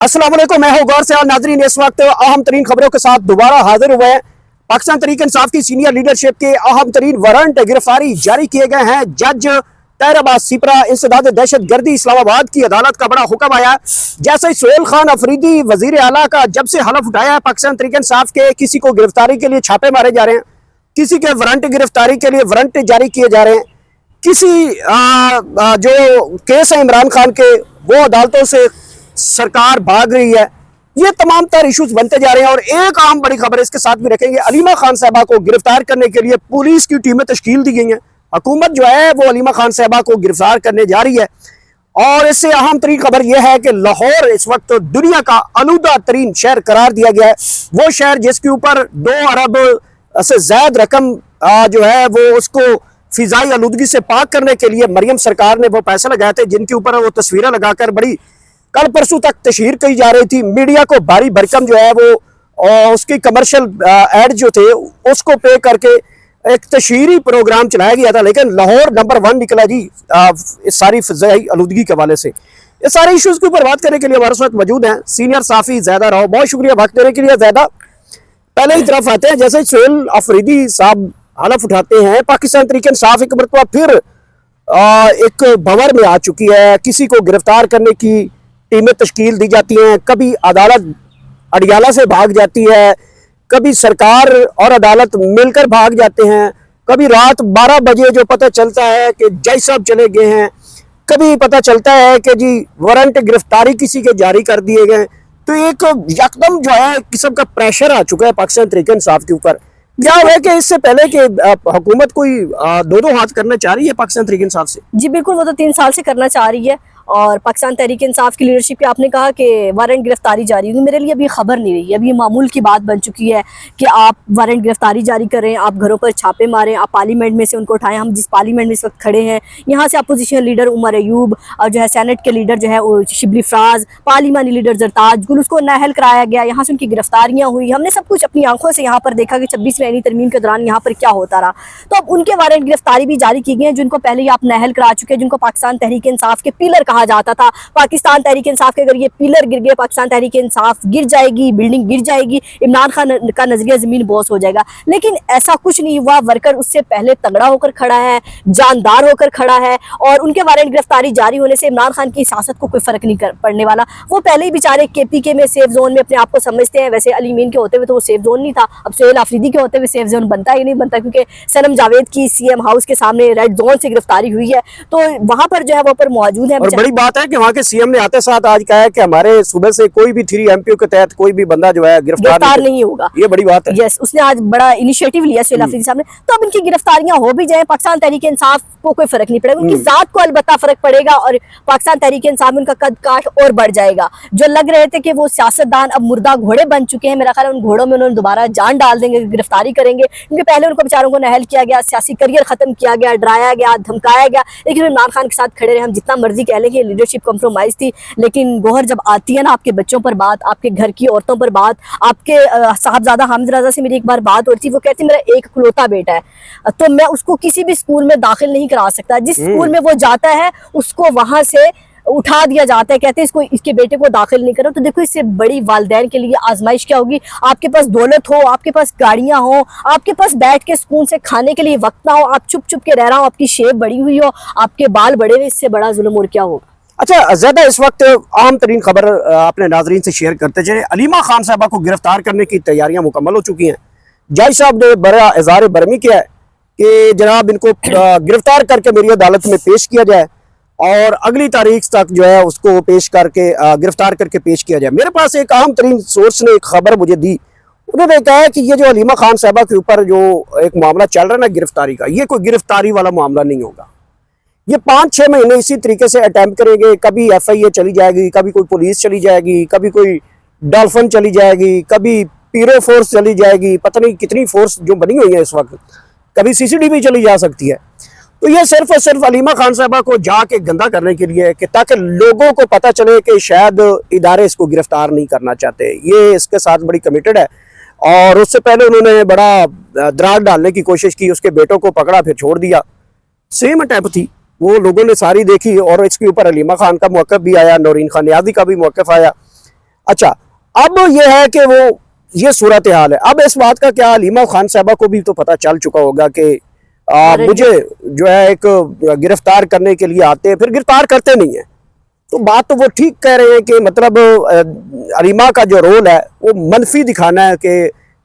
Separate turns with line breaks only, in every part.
अस्सलाम वालेकुम, मैं हूं गौर से। नाजरीन, इस वक्त अहम तरीन खबरों के साथ दोबारा हाजिर हुए हैं। पाकिस्तान तहरीक इंसाफ की सीनियर लीडरशिप के अहम तरीन वारंट गिरफ्तारी जारी किए गए हैं। जज तैयब सिपरा इंसदाद दहशत गर्दी इस्लामाबाद की अदालत का बड़ा हुक्म आया। जैसे ही सोहेल खान अफरीदी वजीर आला का जब से हलफ उठाया है, पाकिस्तान तहरीक इंसाफ के किसी को गिरफ्तारी के लिए छापे मारे जा रहे हैं, किसी के वारंट गिरफ्तारी के लिए वारंट जारी किए जा रहे हैं, किसी जो केस है इमरान खान के वो अदालतों से सरकार भाग रही है। ये तमाम तर इश्यूज बनते जा रहे हैं। और एक अहम बड़ी खबर इसके साथ भी रखेंगे, अलीमा खान साहबा को गिरफ्तार करने के लिए पुलिस की टीमें तश्कील दी गई हैं। हुकूमत जो है वो अलीमा खान साहबा को गिरफ्तार करने जा रही है। और इससे अहम तरीन खबर यह है कि लाहौर इस वक्त दुनिया का आलूदा तरीन शहर करार दिया गया है। वो शहर जिसके ऊपर 2 अरब से ज्यादा रकम जो है वो उसको फिजाई आलूदगी से पाक करने के लिए मरियम सरकार ने वो पैसे लगाए थे, जिनके ऊपर वो तस्वीरें लगाकर बड़ी कल परसों तक तशहीर की जा रही थी। मीडिया को भारी भरकम जो है वो उसकी कमर्शियल एड जो थे उसको पे करके एक तशहीरी प्रोग्राम चलाया गया था, लेकिन लाहौर नंबर 1 निकला जी इस सारी फिजाई आलूदगी के हवाले से। ये सारे इश्यूज के ऊपर बात करने के लिए हमारे साथ मौजूद हैं सीनियर साफी ज़ैदा राव। बहुत शुक्रिया वक्त देने के लिए ज़ैदा। पहले ही तरफ आते हैं, जैसे सोहेल अफरीदी साहब हलफ उठाते हैं, पाकिस्तान तहरीक इंसाफ एक मरतबा फिर एक भंवर में आ चुकी है। किसी को गिरफ्तार करने की टीमें तश्कील दी जाती हैं, कभी अदालत अडियाला से भाग जाती है, कभी सरकार और अदालत मिलकर भाग जाते हैं, कभी रात 12 बजे जो पता चलता है कि जज साहब चले गए हैं, कभी पता चलता है कि जी वारंट गिरफ्तारी किसी के जारी कर दिए गए। तो एक यकदम जो है किस्म का प्रेशर आ चुका है पाकिस्तान तहरीक इंसाफ के ऊपर। क्या है कि इससे पहले कि हुकूमत कोई दो हाथ करना चाह रही है पाकिस्तान तहरीक इंसाफ से?
जी बिल्कुल, वो तो 3 साल से करना चाह रही है। और पाकिस्तान तहरीक इंसाफ की लीडरशिप पे आपने कहा कि वारंट गिरफ्तारी जारी होगी, मेरे लिए अभी खबर नहीं रही है। अभी मामूल की बात बन चुकी है कि आप वारंट गिरफ्तारी जारी करें, आप घरों पर छापे मारें, आप पार्लियामेंट में से उनको उठाएं। हम जिस पार्लियामेंट में इस वक्त खड़े हैं, यहाँ से अपोजिशन लीडर उमर अयूब और जो है सेनेट के लीडर जो है शिबली फराज, पार्लिमानी लीडर जरताज गुल, उसको नाहल कराया गया। यहाँ से उनकी गिरफ्तारियाँ हुई। हमने सब कुछ अपनी आंखों से यहाँ पर देखा कि 26वीं आईनी तरमीम के दौरान यहाँ पर क्या होता रहा। तो अब उनके वारंट गिरफ्तारी भी जारी की गई है, जिनको पहले ही आप नाहल करा चुके हैं, जिनको पाकिस्तान तहरीक इंसाफ के पिलर कहा जाता था। पाकिस्तान तहरीक इंसाफ के अगर ये पिलर गिर गए, पाकिस्तान तहरीक इंसाफ गिर जाएगी, बिल्डिंग गिर जाएगी, इमरान खान का नजरिया जमीन बोस हो जाएगा। लेकिन ऐसा कुछ नहीं हुआ। वर्कर उससे पहले तगड़ा होकर खड़ा है, जानदार होकर खड़ा है, और उनके वारंट गिरफ्तारी जारी होने से इमरान खान की सियासत को कोई फर्क नहीं पड़ने वाला। वो पहले ही बेचारे KPK में सेफ जोन में अपने आप को समझते हैं। वैसे अली मीन के होते हुए तो वो सेफ जोन नहीं था, अब सोहेल अफरीदी के होते हुए सेफ जोन बनता ही नहीं बनता, क्योंकि सनम जावेद की CM हाउस के सामने रेड जोन से गिरफ्तारी हुई है। तो वहां पर जो है वो पर मौजूद है।
और बड़ी बात है कि वहाँ के CM ने आते साथ आज कहा है कि हमारे सूबे से कोई भी 3 MPO के तहत कोई भी बंदा जो है गिरफ्तार नहीं होगा। ये बड़ी बात है।
यस, उसने आज बड़ा इनिशिएटिव लिया सोहेल अफरीदी साहब ने। तो अब इनकी गिरफ्तारियां हो भी जाए, पाकिस्तान तहरीक इंसाफ को कोई फर्क नहीं पड़ेगा, उनकी जात को अलबत्ता फर्क पड़ेगा, और पाकिस्तान तहरीक इंसाफ में उनका कद काठ और बढ़ जाएगा। जो लग रहे थे कि वो सियासतदान अब मुर्दा घोड़े बन चुके हैं, मेरा ख्याल है उन घोड़ों में उन्होंने दोबारा जान डाल देंगे, गिरफ्तारी करेंगे। क्योंकि पहले उनको बेचारों को नाहल किया गया, सियासी करियर खत्म किया गया, डराया गया, धमकाया गया, लेकिन इमरान खान के साथ खड़े रहे। हम जितना मर्जी कह लें कि लीडरशिप कंप्रोमाइज थी, लेकिन गोहर जब आती है ना आपके बच्चों पर बात, आपके घर की औरतों पर बात, आपके साहबजादा हामिद रजा से मेरी एक बार बात हो रही थी, वो कहती मेरा एक इकलौता बेटा है, तो मैं उसको किसी भी स्कूल में दाखिल नहीं करा सकता। जिस स्कूल में वो जाता है उसको वहां से उठा दिया जाता है, कहते हैं इसको, इसके बेटे को दाखिल नहीं करो। तो देखो इससे बड़ी वालिदैन के लिए आजमाइश क्या होगी। आपके पास दौलत हो, आपके पास गाड़ियां हो, आपके पास बैठ के सुकून से खाने के लिए वक्त ना हो, आप चुप चुप के रह रहा हो, आपकी शेप बड़ी हुई हो, आपके बाल बड़े हुए, इससे बड़ा जुल्म और क्या होगा।
अच्छा ज़्यादा, इस वक्त आम तरीन खबर अपने नाजरीन से शेयर करते चले। अलीमा खान साहबा को गिरफ्तार करने की तैयारियां मुकम्मल हो चुकी हैं। जज साहब ने बड़ा इज़हार बरमी किया है कि जनाब इनको गिरफ्तार करके मेरी अदालत में पेश किया जाए, और अगली तारीख तक जो है उसको पेश करके गिरफ्तार करके पेश किया जाए। मेरे पास एक अहम तरीन सोर्स ने एक खबर मुझे दी। उन्होंने कहा है कि ये जो अलीमा खान साहबा के ऊपर जो एक मामला चल रहा है ना गिरफ्तारी का, ये कोई गिरफ्तारी वाला मामला नहीं होगा। ये 5-6 महीने इसी तरीके से अटैम्प्ट करेंगे। कभी FIA चली जाएगी, कभी कोई पुलिस चली जाएगी, कभी कोई डॉल्फिन चली जाएगी, कभी पीरो फोर्स चली जाएगी, पता नहीं कितनी फोर्स जो बनी हुई है इस वक्त, कभी CCTV चली जा सकती है। तो ये सिर्फ और सिर्फ अलीमा खान साहबा को जाके गंदा करने के लिए, कि ताकि लोगों को पता चले कि शायद इदारे इसको गिरफ्तार नहीं करना चाहते। ये इसके साथ बड़ी कमिटेड है। और उससे पहले उन्होंने बड़ा दरार डालने की कोशिश की, उसके बेटों को पकड़ा फिर छोड़ दिया। सेम अटैम्प्ट थी, वो लोगों ने सारी देखी, और इसके ऊपर अलीमा खान का मौक़िफ़ भी आया, नौरीन खान नियाज़ी का भी मौक़िफ़ आया। अच्छा, अब ये है कि वो ये सूरत हाल है। अब इस बात का क्या, हलीमा खान साहबा को भी तो पता चल चुका होगा कि मुझे जो है एक गिरफ्तार करने के लिए आते हैं, फिर गिरफ्तार करते नहीं है। तो बात तो वो ठीक कह रहे हैं कि मतलब हलीमा का जो रोल है वो मनफी दिखाना है कि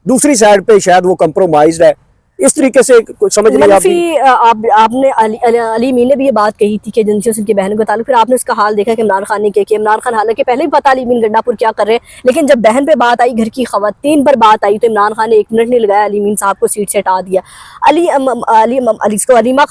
दूसरी साइड पे शायद वो कंप्रोमाइज्ड है, इस तरीके से कुछ समझ नहीं
मनफी आपने अली मीर ने भी ये बात कही थी कि एजेंसियों से उनकी बहन को ताल्लुक, फिर आपने उसका हाल देखा कि इमरान खान ने क्या किया। इमरान खान हालांकि पहले भी पता अली मीर गंडापुर क्या कर रहे हैं, लेकिन जब बहन पे बात आई, घर की खवातीन पर बात आई, तो इमरान खान ने 1 मिनट नहीं लगाया, अली मीर साहब को सीट से हटा दिया। अलीमा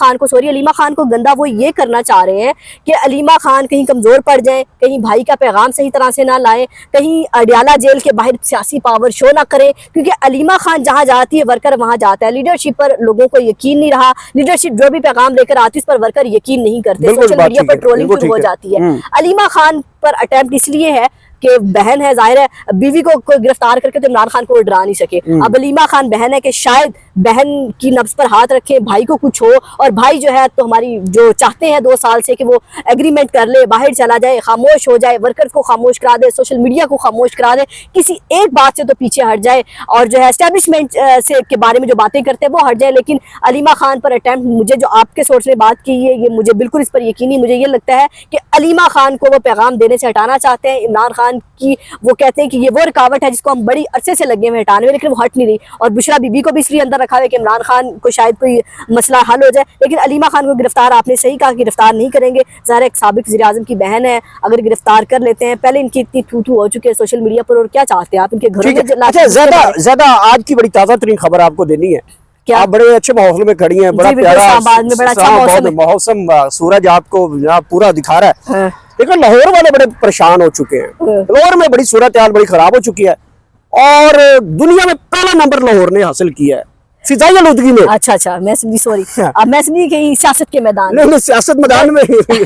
खान को गंदा वो ये करना चाह रहे हैं कि अलीमा खान कहीं कमजोर पड़ जाए, कहीं भाई का पैगाम सही तरह से ना लाए, कहीं अडियाला जेल के बाहर सियासी पावर शो ना करे, क्योंकि अलीमा खान जहाँ जाती है वर्कर वहां जाता है। लीडरशिप पर लोगों को यकीन नहीं रहा, लीडरशिप जो भी पैगाम लेकर आती है उस पर वर्कर यकीन नहीं करते, सोशल मीडिया पर ट्रोलिंग शुरू हो जाती है। अलीमा खान पर अटेम्प्ट इसलिए है कि बहन है, जाहिर है बीवी को कोई गिरफ्तार करके तो इमरान खान को डरा नहीं सके। अब अलीमा खान बहन है कि शायद बहन की नब्ज पर हाथ रखे, भाई को कुछ हो, और भाई जो है तो हमारी जो चाहते हैं 2 साल से कि वो एग्रीमेंट कर ले, बाहर चला जाए, खामोश हो जाए, वर्कर को खामोश करा दे, सोशल मीडिया को खामोश करा दे, किसी एक बात से तो पीछे हट जाए, और जो है एस्टेब्लिशमेंट से के बारे में जो बातें करते हैं वो हट जाए। लेकिन अलीमा खान पर अटेम्प्ट, मुझे जो आपके सोर्स ने बात की है ये मुझे बिल्कुल इस पर यकीन नहीं। मुझे ये लगता है कि अलीमा खान को वो पैगाम देने से हटाना चाहते हैं। इमरान खान की वो कहते हैं कि ये वो रुकावट है जिसको हम बड़ी अरसे से लगे हुए हटाने में, लेकिन वो हट नहीं रही। और बुशरा बीबी को भी इसलिए अंदर रखा है कि इमरान खान को शायद कोई मसला हल हो जाए, लेकिन अलीमा खान को गिरफ्तार, आपने सही कहा, गिरफ्तार नहीं करेंगे। ज़ाहिर एक साबिक वज़ीर-ए-आज़म की बहन है, अगर गिरफ्तार कर लेते हैं, पहले इनकी इतनी थू-थू हो चुकी है सोशल मीडिया पर, और क्या चाहते हैं आप इनके घरों में?
अच्छा, ज्यादा आज की बड़ी ताज़ा तरीन खबर आपको देनी है। क्या आप बड़े अच्छे माहौल में खड़ी हैं, बड़ा प्यारा मौसम, सूरज आपको पूरा दिखा रहा है। देखो, लाहौर वाले बड़े परेशान हो चुके हैं। लाहौर में बड़ी सूरत हाल बड़ी खराब हो चुकी है, और दुनिया में पहला नंबर लाहौर ने हासिल किया है फिजाई आलूदगी में।
अच्छा, मैं समझी, सॉरी, अब मैं समझी कि सियासत के मैदान
नहीं, सियासत मैदान में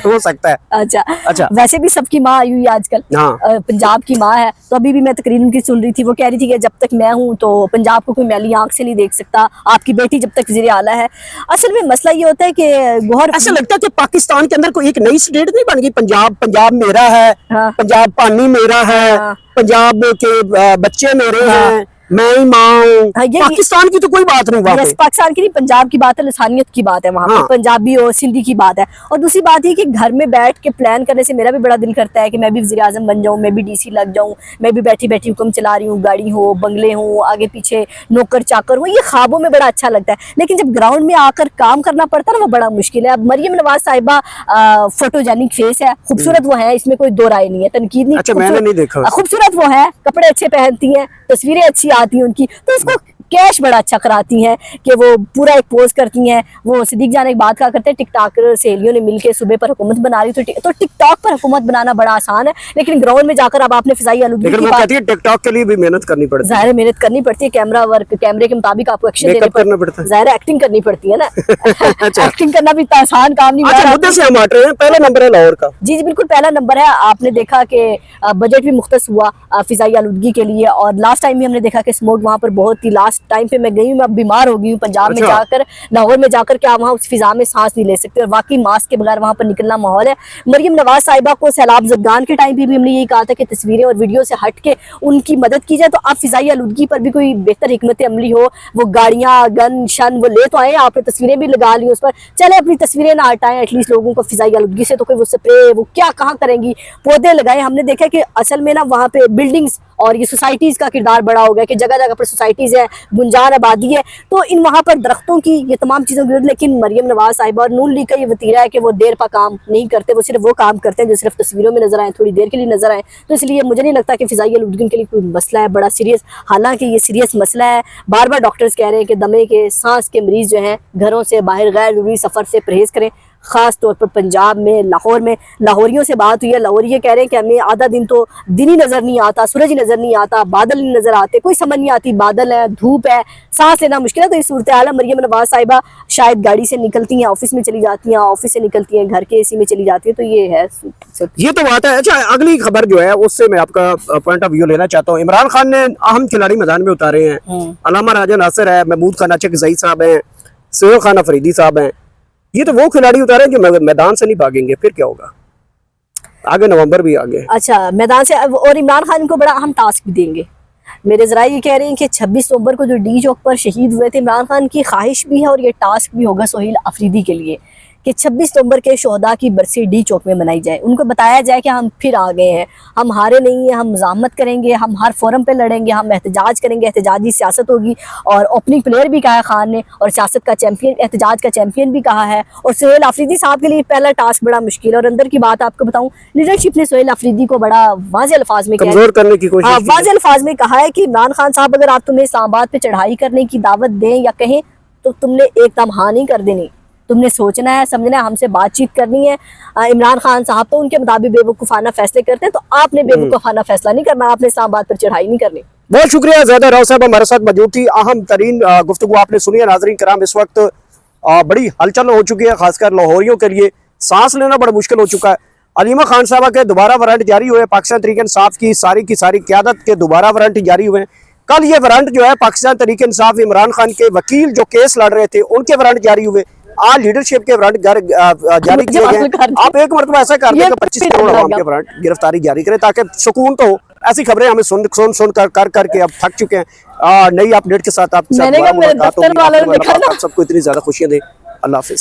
हो सकता है।
अच्छा, वैसे भी सबकी माँ आई हुई है आजकल। पंजाब की माँ है, तो अभी भी मैं तकरीर उनकी सुन रही थी, वो कह रही थी कि जब तक मैं हूँ तो पंजाब को कोई मैली आंख से नहीं देख सकता, आपकी बेटी जब तक वज़ीर आला है। असल में मसला ये होता है कि गौहर,
ऐसा लगता है कि पाकिस्तान के अंदर कोई एक नई स्टेट नहीं बन गई, पंजाब मेरा है, पंजाब पानी मेरा है, पंजाब के बच्चे मेरे हैं, मैं ही माँ हूँ। पाकिस्तान की तो कोई बात नहीं, वहाँ
पाकिस्तान की नहीं, पंजाब की बात है, लसानियत की बात है वहाँ पे, पंजाबी और सिंधी की बात है। और दूसरी बात है कि घर में बैठ के प्लान करने से मेरा भी बड़ा दिल करता है कि मैं भी वज़ीर आज़म बन जाऊँ, मैं भी DC लग जाऊँ, मैं भी बैठी बैठी हुक्म चला रही हूँ, गाड़ी हो, बंगले हो, आगे पीछे नौकर चाकर हो, ये ख्वाबों में बड़ा अच्छा लगता है। लेकिन जब ग्राउंड में आकर काम करना पड़ता है ना, वो बड़ा मुश्किल है। अब मरियम नवाज साहिबा फोटोजेनिक फेस है, खूबसूरत वो है, इसमें कोई दो राय नहीं है, तनकीद नहीं, खूबसूरत वो है, कपड़े अच्छे पहनती हैं, तस्वीरें अच्छी आती हैं उनकी, तो उसको कैश बड़ा अच्छा कराती हैं कि वो पूरा एक पोज करती हैं। वो सिद्दीक जान एक बात कहा करते हैं, टिकटॉकर सहेलियों ने मिलकर सुबह पर हुकूमत बना रही, तो टिकटॉक पर हुकूमत बनाना बड़ा आसान है, लेकिन ग्राउंड में जाकर अब आपने फिजाई आलूदगी की बात,
टिकटॉक के लिए भी मेहनत करनी पड़ती है,
ज़ाहिर मेहनत करनी पड़ती है, कैमरा वर्क, कैमरे के मुताबिक आपको एक्शन देना पड़ता है, ज़ाहिर एक्टिंग करनी पड़ती है ना। एक्टिंग करना भी आसान काम नहीं है।
मुद्दे से हम हट रहे हैं, पहला नंबर है लाहौर का।
जी बिल्कुल पहला नंबर है। आपने देखा कि बजट भी मुख्तस हुआ फिजाई आलूदगी के लिए, और लास्ट टाइम भी हमने देखा कि स्मोक वहाँ पर बहुत ही, लास्ट टाइम पे मैं गई हूँ, मैं बीमार हो गई हूँ पंजाब में जाकर, लाहौर में जाकर के आप वहाँ उस फिजा में सांस नहीं ले सकते, और वाकई मास्क के बगैर वहाँ पर निकलना माहौल है। मरियम नवाज साहिबा को सैलाब ज़दगान के टाइम पे भी हमने यही कहा था कि तस्वीरें और वीडियो से हट के उनकी मदद की जाए, तो आप फिजाई आलूदगी पर भी कोई बेहतर हिकमत अमली हो, वो गाड़ियाँ गन शन वो ले तो आए, आपने तस्वीरें भी लगा ली उस पर, चले अपनी तस्वीरें ना हटाएं, एटलीस्ट लोगों को फिजाई आलूदगी से तो कोई वो स्प्रे वो क्या कहाँ करेंगी, पौधे लगाए। हमने देखा कि असल में ना वहाँ पे बिल्डिंग्स और ये सोसाइटीज़ का किरदार बड़ा हो गया कि जगह जगह पर सोसाइटीज़ है, गुंजार आबादी है, तो इन वहाँ पर दरख्तों की ये तमाम चीज़ों की। लेकिन मरियम नवाज साहिबा और नून लीग का ये वतीरा है कि वो देर पा काम नहीं करते, वो सिर्फ वो काम करते हैं जो सिर्फ तस्वीरों में नजर आए, थोड़ी देर के लिए नजर आए। तो इसलिए मुझे नहीं लगता कि फिजाई आलूदगी के लिए कोई मसला है बड़ा सीरियस, हालांकि ये सीरियस मसला है। बार बार डॉक्टर्स कह रहे हैं कि दमे के सांस के मरीज जो हैं घरों से बाहर गैर जरूरी सफ़र से परहेज़ करें, ख़ास तौर पर पंजाब में, लाहौर में। लाहौरियों से बात हुई है, लाहौरी कह रहे हैं कि हमें आधा दिन तो दिन ही नज़र नहीं आता, सूरज ही नज़र नहीं आता, बादल नहीं नज़र आते, कोई समझ नहीं आती, बादल है, धूप है, सांस लेना मुश्किल है। तो इस सूरत हाल मरियम नवाज साहिबा शायद गाड़ी से निकलती हैं, ऑफिस में चली जाती हैं, ऑफिस से निकलती हैं, घर के AC में चली जाती है, तो ये है,
ये तो बात है। अच्छा, अगली खबर जो है उससे मैं आपका पॉइंट ऑफ व्यू लेना चाहता हूँ। इमरान खान ने अहम खिलाड़ी मैदान में उतारे हैं, अलामा राजा नासिर है, महमूद खान अचकज़ई साहब हैं, सोहेल खान अफरीदी साहब हैं। ये तो वो खिलाड़ी उतारे हैं जो मैदान से नहीं भागेंगे, फिर क्या होगा? आगे नवंबर भी आगे।
अच्छा, मैदान से और इमरान खान को बड़ा अहम टास्क भी देंगे। मेरे जरा ये कह रहे हैं कि 26 नवंबर को जो डी चौक पर शहीद हुए थे, इमरान खान की ख्वाहिश भी है और ये टास्क भी होगा सोहेल अफरीदी के लिए कि 26 नवंबर के शोहदा की बरसी डी चौक में मनाई जाए। उनको बताया जाए कि हम फिर आ गए हैं, हम हारे नहीं हैं, हम मुज़ाहमत करेंगे, हम हर फोरम पे लड़ेंगे, हम एहतजाज करेंगे, एहतजाजी सियासत होगी। और ओपनिंग प्लेयर भी कहा है खान ने, और सियासत का चैंपियन, एहतजाज का चैंपियन भी कहा है। और सोहेल अफरीदी साहब के लिए पहला टास्क बड़ा मुश्किल है। और अंदर की बात आपको बताऊं, लीडरशिप ने सोहेल अफरीदी को बड़ा वाज़ेह अल्फाज में
कमजोर करने की कोशिश की है।
वाज़ेह अल्फाज में कहा है कि इमरान खान साहब, अगर आप तुम्हें इस्लामाबाद पे चढ़ाई करने की दावत दें या कहें तो तुमने एकदम हाँ नहीं कर देनी, तुमने सोचना है, समझना है, हमसे बातचीत करनी है। इमरान खान साहब तो उनके मुताबिक बेवकूफ़ाना फैसले करते हैं, तो आपने बेवकूफ़ाना फैसला नहीं करना, आपने इस्लामाबाद पर चढ़ाई नहीं करनी।
बहुत शुक्रिया ज़ैदा राव साहब हमारे साथ मौजूद थी। अहम तरीन गुफ्तगू आपने सुनी है। नाज़रीन कराम, इस वक्त बड़ी हलचल हो चुकी है, खासकर लाहौरियों के लिए सांस लेना बड़ा मुश्किल हो चुका है। अलीमा खान साहबा के दोबारा वारंट जारी हुए, पाकिस्तान तहरीक इंसाफ की सारी क्यादत के दोबारा वारंट जारी हुए। कल ये वारंट जो है पाकिस्तान तहरीक इंसाफ इमरान खान के वकील जो केस लड़ रहे थे उनके वारंट जारी हुए। आज लीडरशिप के वारंट जारी किए गए। आप एक मरतबा ऐसा कर दें कि 25 करोड़ आवाम के वारंट गिरफ्तारी जारी करें ताकि सुकून तो हो। ऐसी खबरें हमें सुन करके अब थक चुके हैं। नई अपडेट के साथ आप सबको इतनी ज्यादा खुशियां दे। अल्लाह हाफिज।